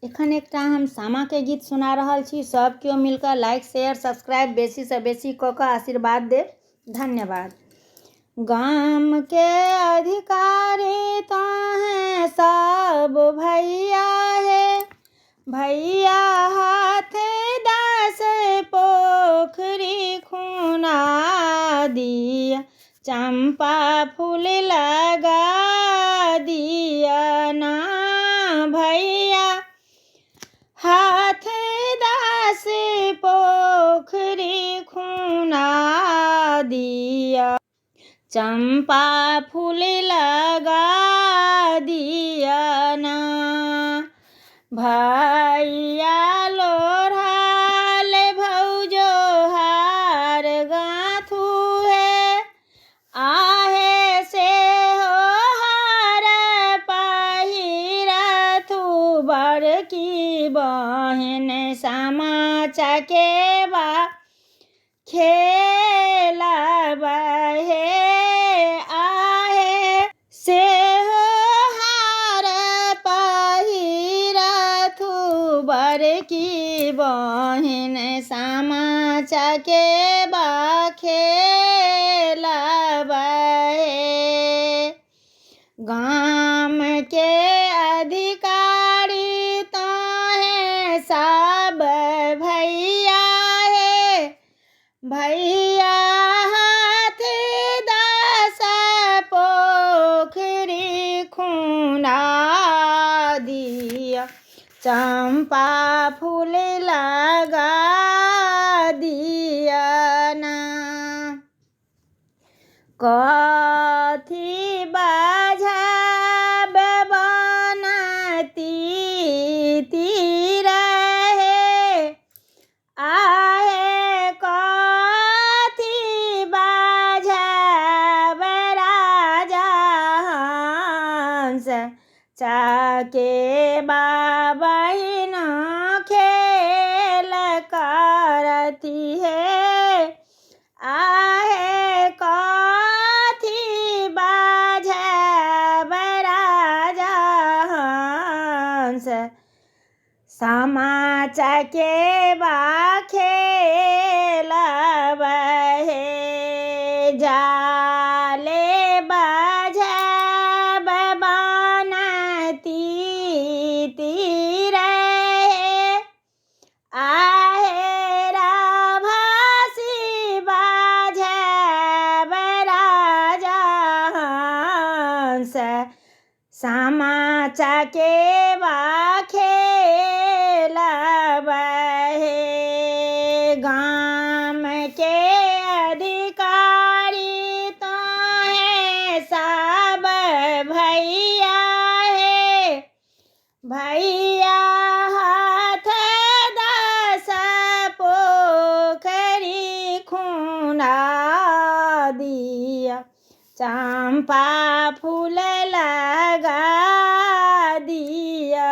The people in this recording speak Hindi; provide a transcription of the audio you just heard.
एखन एकटा हम सामा के गीत सुना रहल छी। सब केओ मिलकर लाइक शेयर सब्सक्राइब बेसी से बेसी कऽ कऽ आशीर्वाद देव। धन्यवाद। गाम के अधिकारी तो हैं सब भैया है, भैया हाथ दास पोखरी खुना दिया, चंपा फूल लगा दिया ना भैया, हाथ दास पोखरी खुना दिया, चंपा फूल लगा दिया ना। भैया लोढ़ाल भौजो हार गाथू है, आहे से हो हार पहिरथु, बड़की बहन सामा चकेबा खेलब हे, आहे से हो हार पहिरथु, बड़की बहन सामा चकेबा खेलब हे। गाम के अधिकारी तो हैं सब भैया है, भैया हाथ दास पोखरी खुना दिया, चंपा फूल लगा दिया ना। कथी बाझब बनती तीर है, आहे कथी बाझब राजा हंस, चकेबा बहिन खेल करती है, आहे कथी बाझब राजा हंस, सामा चकेबा खेलब हे। जाले बाझब बनती तीर है, आहे राभासी बाझब राजा हंस, सामा चकेबा खेलब हे। गाम के अधिकारी तो हैं सब भैया है, भैया हाथ दास पोखरी खुना दिया, चंपा फूल लगा दिया।